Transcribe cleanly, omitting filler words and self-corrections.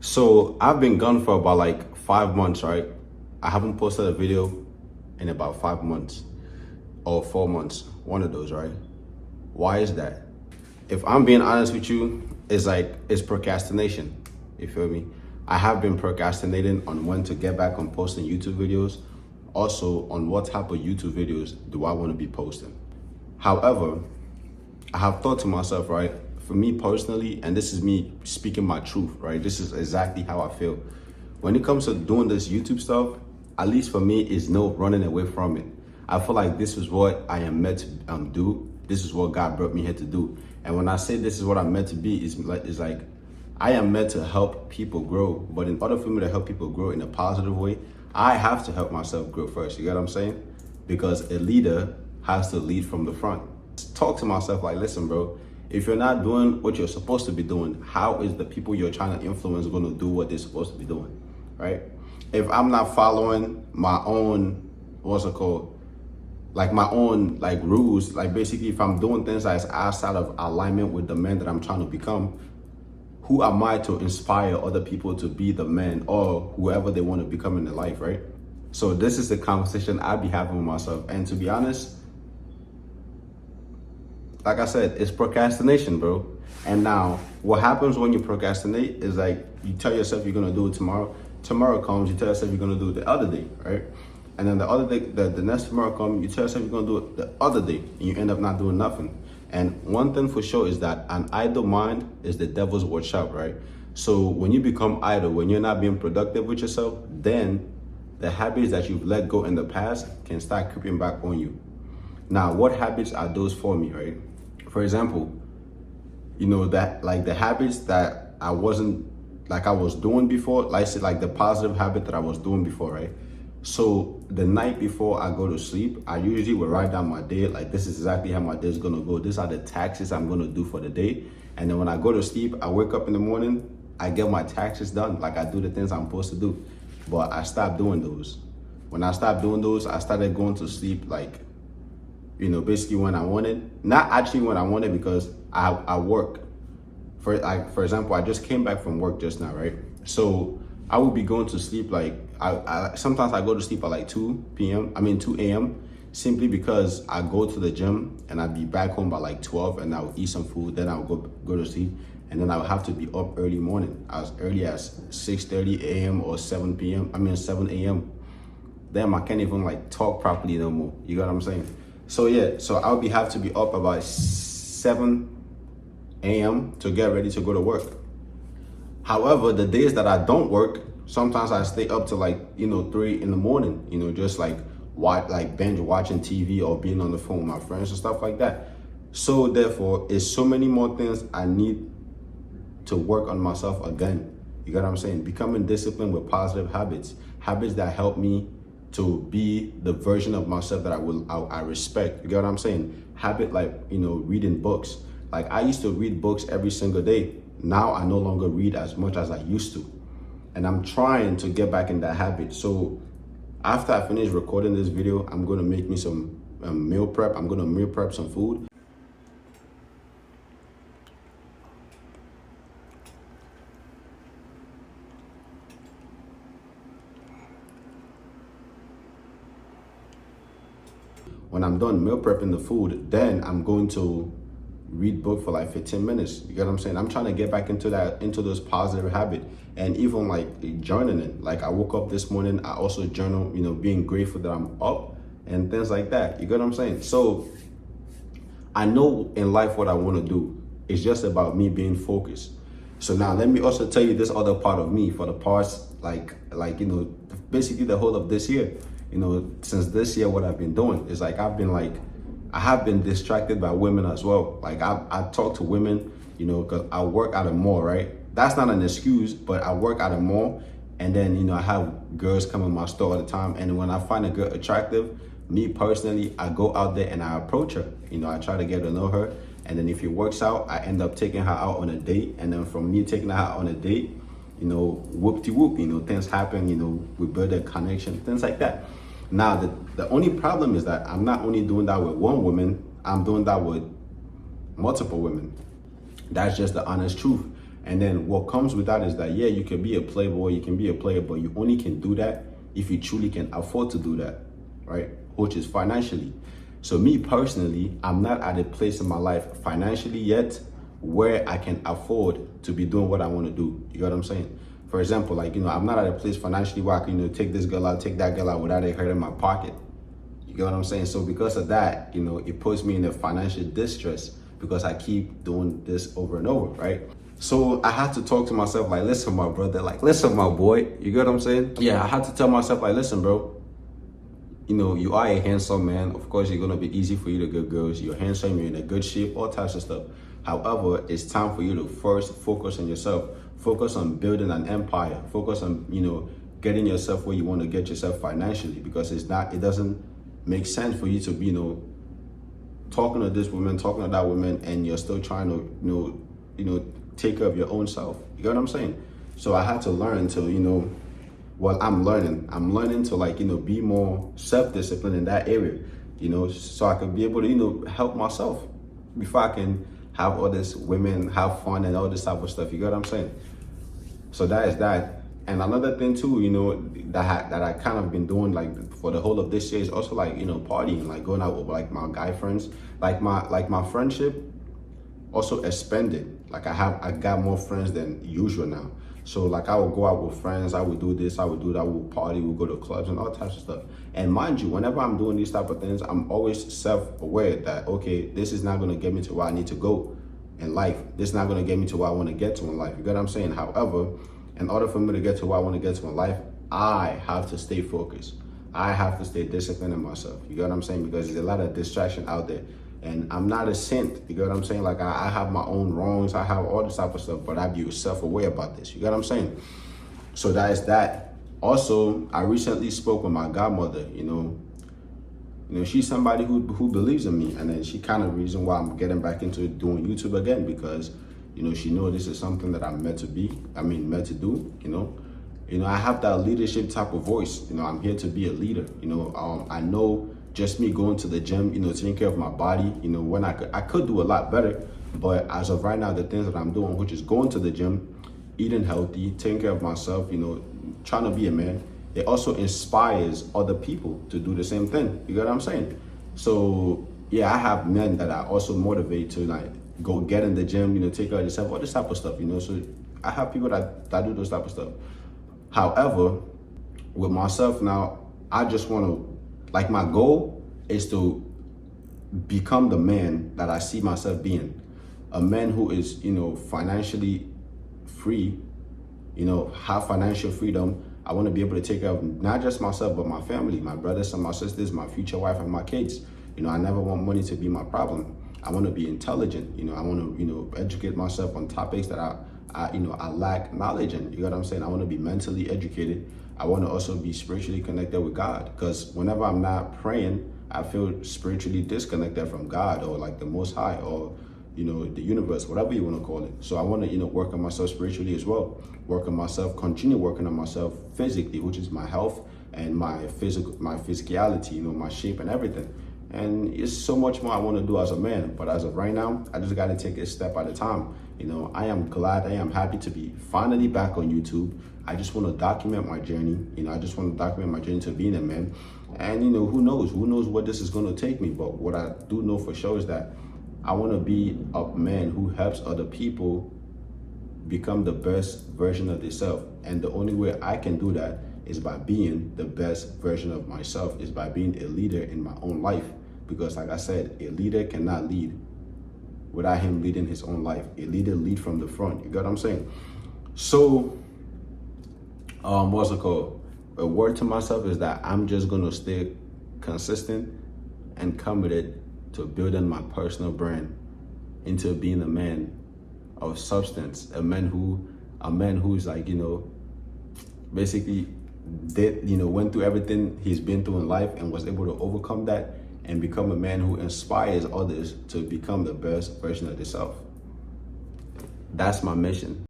So I've been gone for about like 5 months, right? I haven't posted a video in about 5 months or 4 months, one of those, right? Why is that? If I'm being honest with you, it's procrastination. You feel me? I have been procrastinating on when to get back on posting YouTube videos. Also on what type of YouTube videos do I want to be posting. However, I have thought to myself, right? For me personally, and this is me speaking my truth, right? This is exactly how I feel. When it comes to doing this YouTube stuff, at least for me, is no running away from it. I feel like this is what I am meant to do. This is what God brought me here to do. And when I say this is what I'm meant to be, it's like I am meant to help people grow. But in order for me to help people grow in a positive way, I have to help myself grow first. You get what I'm saying? Because a leader has to lead from the front. Talk to myself like, listen, bro, if you're not doing what you're supposed to be doing, how is the people you're trying to influence going to do what they're supposed to be doing, right? If I'm not following my own, what's it called? Like my own like rules, like basically if I'm doing things that's outside of alignment with the man that I'm trying to become, who am I to inspire other people to be the man or whoever they want to become in their life, right? So this is the conversation I'd be having with myself. And to be honest, like I said, it's procrastination, bro. And now what happens when you procrastinate is like you tell yourself you're gonna do it tomorrow. Tomorrow comes, you tell yourself you're gonna do it the other day, right? And then the other day, the next tomorrow comes, you tell yourself you're gonna do it the other day, and you end up not doing nothing. And one thing for sure is that an idle mind is the devil's workshop, right? So when you become idle, when you're not being productive with yourself, then the habits that you've let go in the past can start creeping back on you. Now, what habits are those for me, right? For example, you know, that like the habits that I wasn't like I was doing before, like I said, like the positive habit that I was doing before, right? So the night before I go to sleep, I usually will write down my day. Like this is exactly how my day is gonna go. These are the taxes I'm gonna do for the day. And then when I go to sleep, I wake up in the morning, I get my taxes done. Like I do the things I'm supposed to do. But I stopped doing those. When I stopped doing those, I started going to sleep like, you know, basically when I wanted, not actually when I wanted because I work. For example, I just came back from work just now, right? So I would be going to sleep like, I sometimes I go to sleep at like 2 a.m. simply because I go to the gym and I'd be back home by like 12 and I'll eat some food, then I'll go to sleep. And then I'll have to be up early morning, as early as 6:30 a.m. or 7 a.m. Then I can't even like talk properly no more. You got what I'm saying? So yeah, so have to be up about 7 a.m. to get ready to go to work. However, the days that I don't work, sometimes I stay up to like, 3 in the morning, just like binge watching TV or being on the phone with my friends and stuff like that. So therefore, it's so many more things I need to work on myself again. You get what I'm saying? Becoming disciplined with positive habits that help me to be the version of myself that I respect. You get what I'm saying? Habit like, reading books. Like I used to read books every single day. Now I no longer read as much as I used to. And I'm trying to get back in that habit. So after I finish recording this video, I'm gonna make me some meal prep. I'm gonna meal prep some food. When I'm done meal prepping the food, then I'm going to read book for like 15 minutes. You get what I'm saying? I'm trying to get back into those positive habits. And even like journaling. Like I woke up this morning, I also journal, being grateful that I'm up and things like that. You get what I'm saying? So I know in life what I want to do. It's just about me being focused. So now let me also tell you this other part of me for the past basically the whole of this year. Since this year, what I've been doing is like I have been distracted by women as well. Like I talk to women, because I work at a mall, right? That's not an excuse, but I work at a mall, and then I have girls come in my store all the time. And when I find a girl attractive, me personally, I go out there and I approach her. I try to get to know her, and then if it works out, I end up taking her out on a date. And then from me taking her out on a date, whoop-de-whoop, things happen. We build a connection, things like that. Now, the only problem is that I'm not only doing that with one woman, I'm doing that with multiple women. That's just the honest truth. And then what comes with that is that, yeah, you can be a playboy, you can be a player, but you only can do that if you truly can afford to do that, right? Which is financially. So me personally, I'm not at a place in my life financially yet where I can afford to be doing what I want to do. You know what I'm saying? For example, like, I'm not at a place financially where I can, take this girl out, take that girl out without it hurting my pocket. You get what I'm saying? So because of that, it puts me in a financial distress because I keep doing this over and over, right? So I had to talk to myself like, listen, my brother, like, listen, my boy, you get what I'm saying? Yeah, I had to tell myself like, listen, bro, you are a handsome man. Of course, you're gonna be easy for you to get girls. You're handsome, you're in a good shape, all types of stuff. However, it's time for you to first focus on yourself. Focus on building an empire. Focus on, getting yourself where you want to get yourself financially, because it doesn't make sense for you to be, talking to this woman, talking to that woman, and you're still trying to, take care of your own self. You get what I'm saying? So I had to learn to, I'm learning to be more self-disciplined in that area, so I can be able to, help myself before I can have all this women, have fun and all this type of stuff. You get what I'm saying? So that is that. And another thing too, that I kind of been doing like for the whole of this year is also like, partying, like going out with like my guy friends, like my friendship also expanded. Like I got more friends than usual now. So like I would go out with friends, I would do this, I would do that, we would party, we would go to clubs and all types of stuff. And mind you, whenever I'm doing these type of things, I'm always self-aware that, okay, this is not gonna get me to where I need to go in life. This is not gonna get me to where I wanna get to in life. You get what I'm saying? However, in order for me to get to where I wanna get to in life, I have to stay focused. I have to stay disciplined in myself. You get what I'm saying? Because there's a lot of distraction out there. And I'm not a saint, you get what I'm saying? Like I have my own wrongs, I have all this type of stuff, but I be self-aware about this, you get what I'm saying? So that is that. Also, I recently spoke with my godmother, she's somebody who believes in me, and then she kind of reason why I'm getting back into doing YouTube again, because, she knows this is something that I'm meant to to do, I have that leadership type of voice, I'm here to be a leader, I know just me going to the gym, taking care of my body, when I could do a lot better, but as of right now, the things that I'm doing, which is going to the gym, eating healthy, taking care of myself, trying to be a man, it also inspires other people to do the same thing. You get what I'm saying? So yeah, I have men that I also motivate to like go get in the gym, take care of yourself, all this type of stuff, So I have people that do those type of stuff. However, with myself now, I just want to, like my goal is to become the man that I see myself being. A man who is, financially free, have financial freedom. I want to be able to take care of not just myself, but my family, my brothers and my sisters, my future wife and my kids. I never want money to be my problem. I want to be intelligent. I want to, educate myself on topics that I lack knowledge in. You know what I'm saying? I want to be mentally educated. I want to also be spiritually connected with God, because whenever I'm not praying, I feel spiritually disconnected from God or like the Most High or, the universe, whatever you want to call it. So I want to, work on myself spiritually as well. Work on myself, continue working on myself physically, which is my health and my physicality, my shape and everything. And it's so much more I want to do as a man. But as of right now, I just got to take it a step at a time. I am glad, I am happy to be finally back on YouTube. I just want to document my journey. I just want to document my journey to being a man. And, who knows what this is going to take me. But what I do know for sure is that I want to be a man who helps other people become the best version of themselves. And the only way I can do that is by being the best version of myself, is by being a leader in my own life. Because like I said, a leader cannot lead without him leading his own life. A leader lead from the front. You get what I'm saying? So, what's it called? A word to myself is that I'm just gonna stay consistent and committed to building my personal brand into being a man of substance, a man who's like, basically went through everything he's been through in life and was able to overcome that and become a man who inspires others to become the best version of themselves. That's my mission.